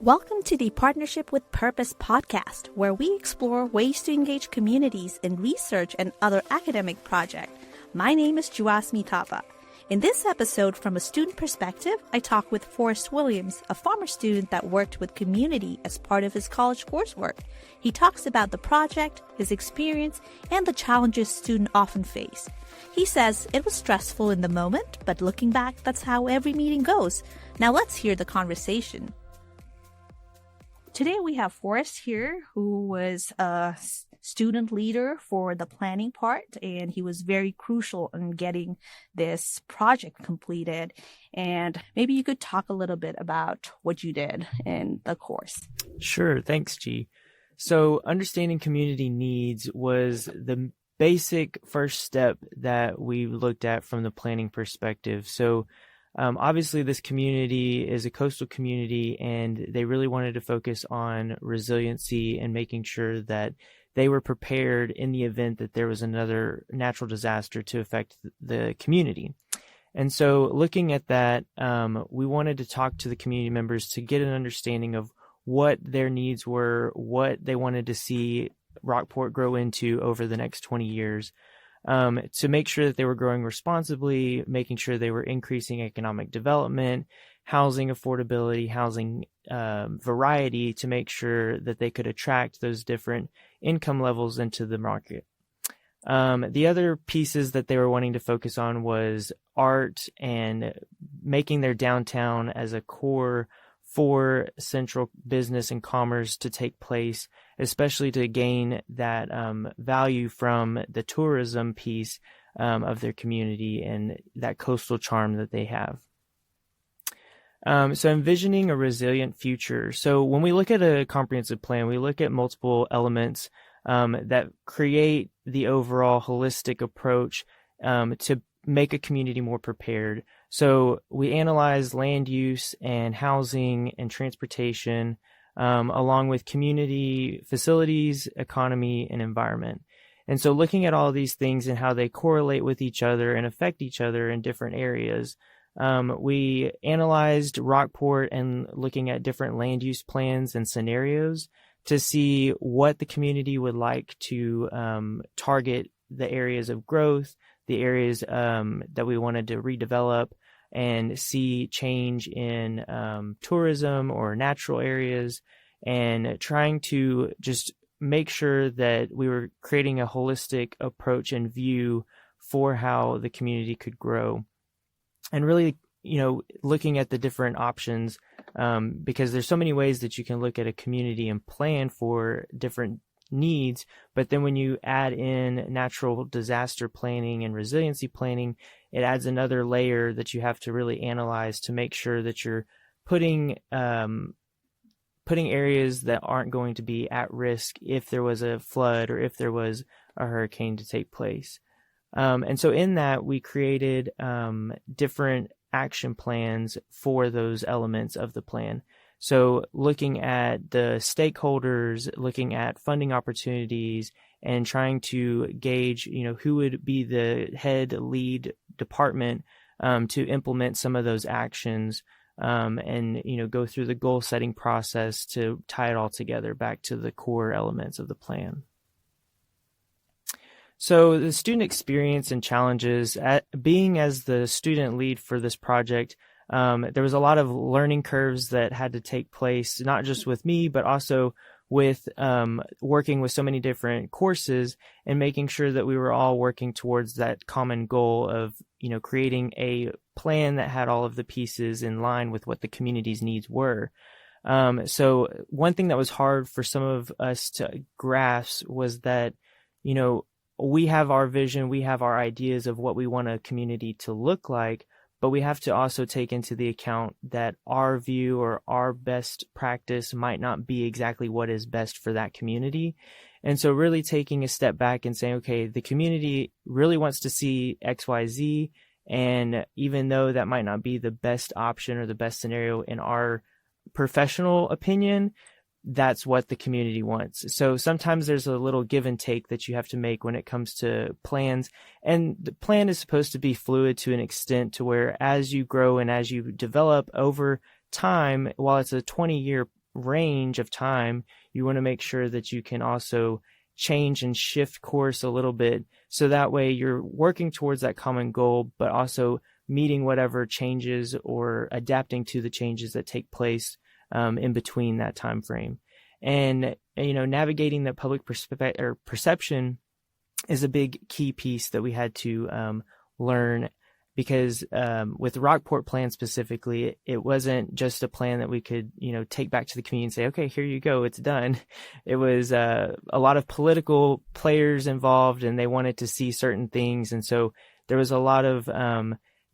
Welcome to the Partnership with Purpose podcast, where we explore ways to engage communities in research and other academic projects. My name is Juasmi Tapa. In this episode, from a student perspective, I talk with Forrest Williams, a former student that worked with community as part of his college coursework. He talks about the project, his experience, and the challenges students often face. He says it was stressful in the moment, but looking back, that's how every meeting goes. Now let's hear the conversation. Today we have Forrest here, who was a student leader for the planning part, and he was very crucial in getting this project completed. And maybe you could talk a little bit about what you did in the course. Sure. Thanks, G. So understanding community needs was the basic first step that we looked at from the planning perspective. So obviously, this community is a coastal community, and they really wanted to focus on resiliency and making sure that they were prepared in the event that there was another natural disaster to affect the community. And so looking at that, we wanted to talk to the community members to get an understanding of what their needs were, what they wanted to see Rockport grow into over the next 20 years. To make sure that they were growing responsibly, making sure they were increasing economic development, housing affordability, housing variety, to make sure that they could attract those different income levels into the market. The other pieces that they were wanting to focus on was art and making their downtown as a core for central business and commerce to take place, especially to gain that value from the tourism piece of their community and that coastal charm that they have. So envisioning a resilient future. So when we look at a comprehensive plan, we look at multiple elements that create the overall holistic approach to make a community more prepared. So we analyze land use and housing and transportation, along with community facilities, economy, and environment. And so looking at all these things and how they correlate with each other and affect each other in different areas, we analyzed Rockport and looking at different land use plans and scenarios to see what the community would like to target the areas of growth, the areas that we wanted to redevelop, and see change in tourism or natural areas, and trying to just make sure that we were creating a holistic approach and view for how the community could grow. And really, looking at the different options, because there's so many ways that you can look at a community and plan for different needs, but then when you add in natural disaster planning and resiliency planning, it adds another layer that you have to really analyze to make sure that you're putting areas that aren't going to be at risk if there was a flood or if there was a hurricane to take place. And so in that, we created different action plans for those elements of the plan. So looking at the stakeholders, looking at funding opportunities, and trying to gauge, who would be the head lead department to implement some of those actions, and go through the goal setting process to tie it all together back to the core elements of the plan. So the student experience and challenges, being as the student lead for this project, there was a lot of learning curves that had to take place, not just with me, but also with working with so many different courses and making sure that we were all working towards that common goal of, creating a plan that had all of the pieces in line with what the community's needs were. So one thing that was hard for some of us to grasp was that, we have our vision, we have our ideas of what we want a community to look like, but we have to also take into the account that our view or our best practice might not be exactly what is best for that community. And so really taking a step back and saying, okay, the community really wants to see XYZ. And even though that might not be the best option or the best scenario in our professional opinion, that's what the community wants. So sometimes there's a little give and take that you have to make when it comes to plans. And the plan is supposed to be fluid to an extent to where as you grow and as you develop over time, while it's a 20-year range of time, you want to make sure that you can also change and shift course a little bit. So that way you're working towards that common goal, but also meeting whatever changes or adapting to the changes that take place in between that time frame. And, navigating the public perception is a big key piece that we had to learn, because with the Rockport plan specifically, it wasn't just a plan that we could, take back to the community and say, okay, here you go, it's done. It was a lot of political players involved, and they wanted to see certain things. And so there was a lot of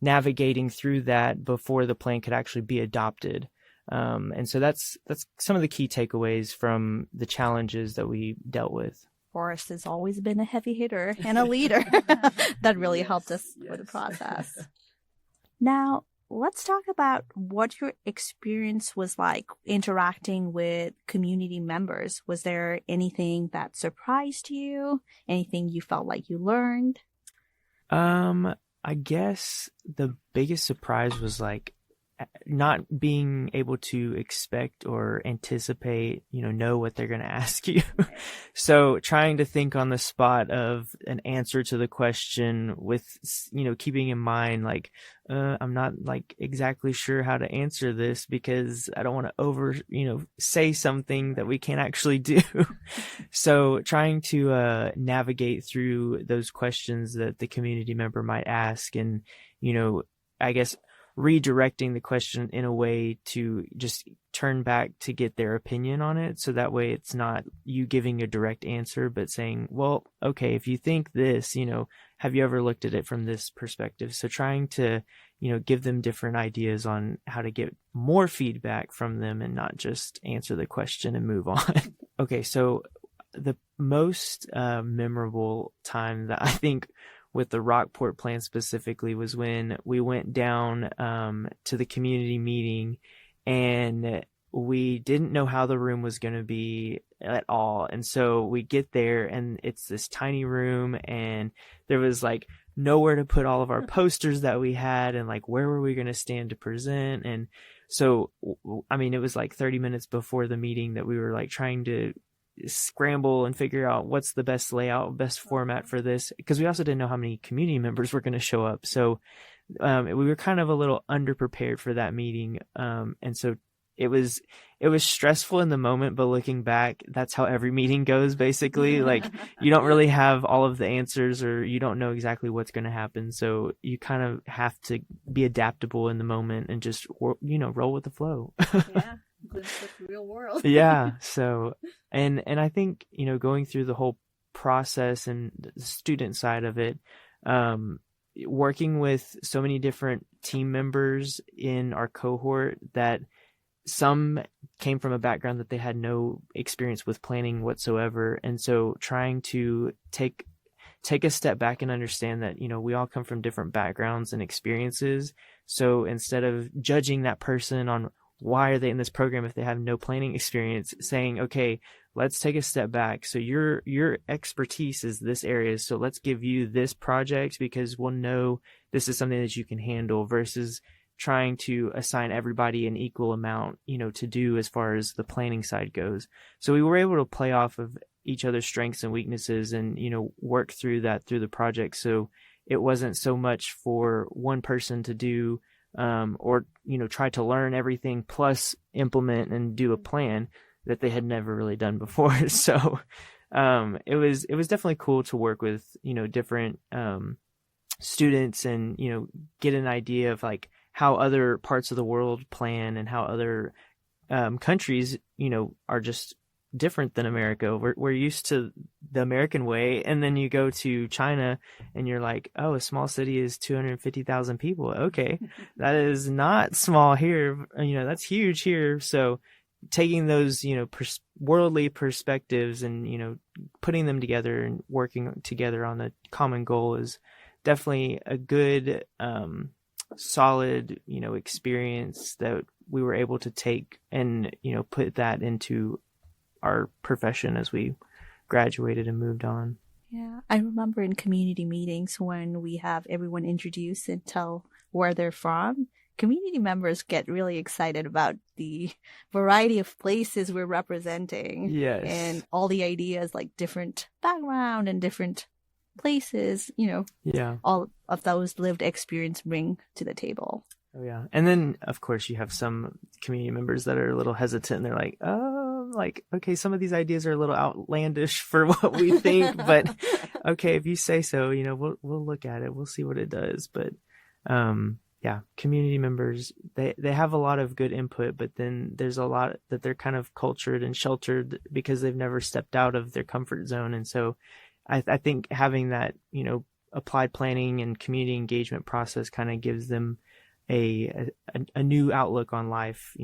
navigating through that before the plan could actually be adopted. And so that's some of the key takeaways from the challenges that we dealt with. Forrest has always been a heavy hitter and a leader. That really helped us with the process. Now, let's talk about what your experience was like interacting with community members. Was there anything that surprised you? Anything you felt like you learned? I guess the biggest surprise was like not being able to expect or anticipate, know what they're going to ask you. So trying to think on the spot of an answer to the question with, keeping in mind, like, I'm not like exactly sure how to answer this because I don't want to say something that we can't actually do. So trying to navigate through those questions that the community member might ask, and, I guess redirecting the question in a way to just turn back to get their opinion on it. So that way it's not you giving a direct answer, but saying, well, okay, if you think this, have you ever looked at it from this perspective? So trying to, give them different ideas on how to get more feedback from them and not just answer the question and move on. Okay. So the most memorable time that I think with the Rockport plan specifically was when we went down to the community meeting, and we didn't know how the room was going to be at all. And so we get there, and it's this tiny room, and there was like nowhere to put all of our posters that we had, and like where were we going to stand to present. And so, it was like 30 minutes before the meeting that we were like trying to scramble and figure out what's the best layout, best format for this, because we also didn't know how many community members were going to show up. So we were kind of a little underprepared for that meeting, and so it was stressful in the moment, but looking back, that's how every meeting goes basically. Like, you don't really have all of the answers, or you don't know exactly what's going to happen, so you kind of have to be adaptable in the moment and just roll with the flow. Yeah. Glimpse of the real world. Yeah. So, and I think, going through the whole process and the student side of it, working with so many different team members in our cohort that some came from a background that they had no experience with planning whatsoever. And so trying to take a step back and understand that, we all come from different backgrounds and experiences. So instead of judging that person on why are they in this program if they have no planning experience, saying, okay, let's take a step back. So your expertise is this area. So let's give you this project because we'll know this is something that you can handle, versus trying to assign everybody an equal amount, to do as far as the planning side goes. So we were able to play off of each other's strengths and weaknesses and, work through that through the project. So it wasn't so much for one person to do or try to learn everything plus implement and do a plan that they had never really done before. So it was definitely cool to work with different students and get an idea of like how other parts of the world plan and how other countries are just different than America. We're used to the American way, and then you go to China and you're like, oh, a small city is 250,000 people. Okay, that is not small here. That's huge here. So taking those worldly perspectives and putting them together and working together on a common goal is definitely a good solid experience that we were able to take and put that into our profession as we graduated and moved on. Yeah, I remember in community meetings when we have everyone introduce and tell where they're from, community members get really excited about the variety of places we're representing. Yes. And all the ideas, like different background and different places, Yeah. all of those lived experience bring to the table. Oh, yeah. And then, of course, you have some community members that are a little hesitant. And they're like, oh, like, okay, some of these ideas are a little outlandish for what we think. But, okay, if you say so, we'll look at it. We'll see what it does. But, yeah, community members, they have a lot of good input. But then there's a lot that they're kind of cultured and sheltered because they've never stepped out of their comfort zone. And so I think having that, applied planning and community engagement process kind of gives them a new outlook on life,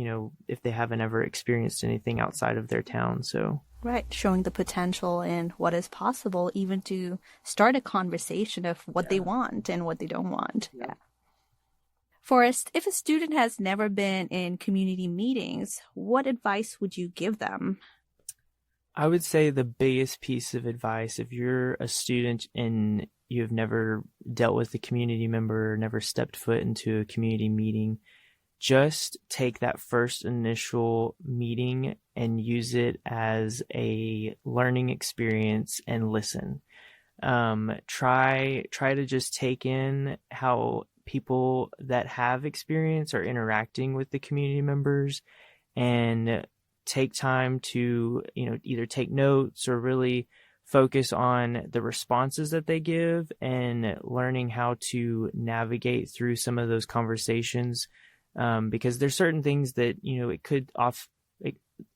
if they haven't ever experienced anything outside of their town. So right, showing the potential and what is possible, even to start a conversation of what they want and what they don't want. Yeah. Forrest, if a student has never been in community meetings, what advice would you give them? I would say the biggest piece of advice, if you're a student and you've never dealt with a community member, never stepped foot into a community meeting, just take that first initial meeting and use it as a learning experience and listen. Try to just take in how people that have experience are interacting with the community members, and take time to, either take notes or really focus on the responses that they give and learning how to navigate through some of those conversations. Because there's certain things that, it could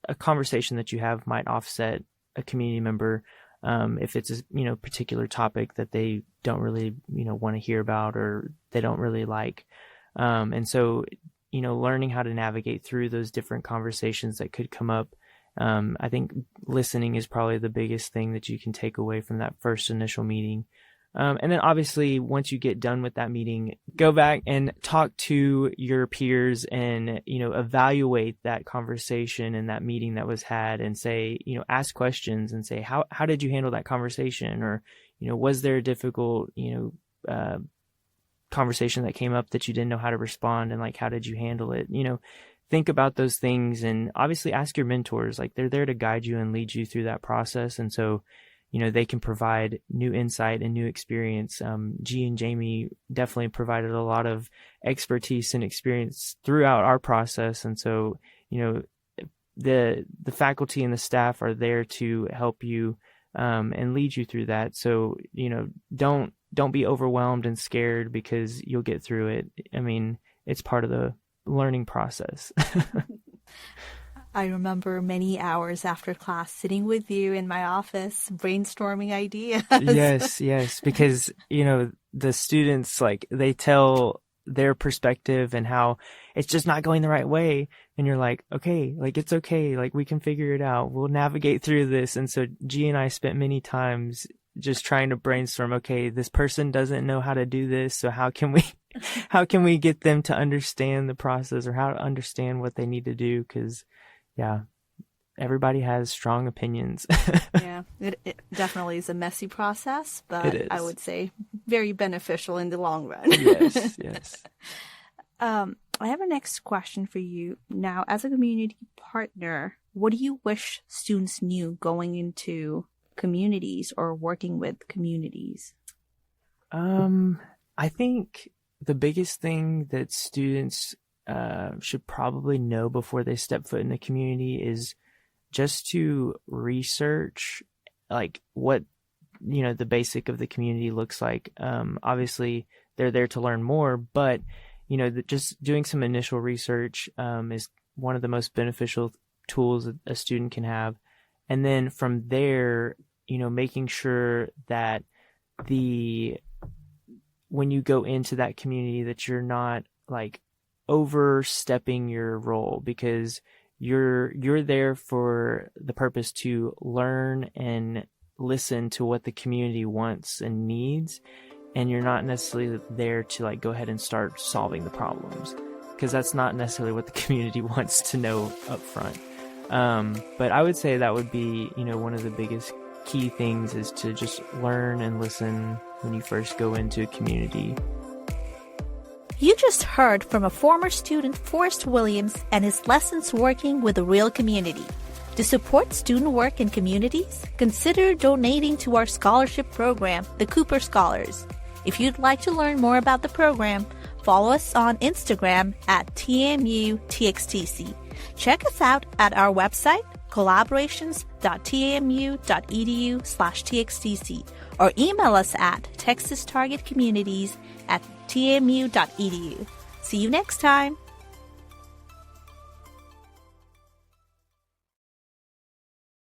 a conversation that you have might offset a community member, if it's a, particular topic that they don't really, want to hear about or they don't really like. And so, learning how to navigate through those different conversations that could come up. I think listening is probably the biggest thing that you can take away from that first initial meeting. And then obviously once you get done with that meeting, go back and talk to your peers and, evaluate that conversation and that meeting that was had and say, ask questions and say, how did you handle that conversation? Or, was there a difficult, conversation that came up that you didn't know how to respond, and like, how did you handle it? Think about those things, and obviously ask your mentors. Like, they're there to guide you and lead you through that process. And so, they can provide new insight and new experience. G and Jamie definitely provided a lot of expertise and experience throughout our process. And so, the faculty and the staff are there to help you, and lead you through that. So, don't be overwhelmed and scared, because you'll get through it. I mean, it's part of the learning process. I remember many hours after class sitting with you in my office, brainstorming ideas. Yes, because, the students, like, they tell their perspective and how it's just not going the right way. And you're like, okay, like, it's okay. Like, we can figure it out. We'll navigate through this. And so G and I spent many times just trying to brainstorm, okay, this person doesn't know how to do this. So how can we get them to understand the process, or how to understand what they need to do? 'Cause yeah, everybody has strong opinions. Yeah, it definitely is a messy process, but I would say very beneficial in the long run. Yes. I have a next question for you. Now, as a community partner, what do you wish students knew going into communities or working with communities? I think the biggest thing that students should probably know before they step foot in the community is just to research, like, what, the basic of the community looks like. Obviously they're there to learn more, but, just doing some initial research is one of the most beneficial tools that a student can have. And then from there, making sure that when you go into that community, that you're not like overstepping your role, because you're there for the purpose to learn and listen to what the community wants and needs. And you're not necessarily there to like go ahead and start solving the problems, because that's not necessarily what the community wants to know up front. But I would say that would be, one of the biggest key things, is to just learn and listen when you first go into a community. You just heard from a former student, Forrest Williams, and his lessons working with a real community. To support student work in communities, consider donating to our scholarship program, the Cooper Scholars. If you'd like to learn more about the program, follow us on Instagram at TAMUTXTC. Check us out at our website, collaborations.tamu.edu/txtc, or email us at texastargetcommunities@tmu.edu. See you next time.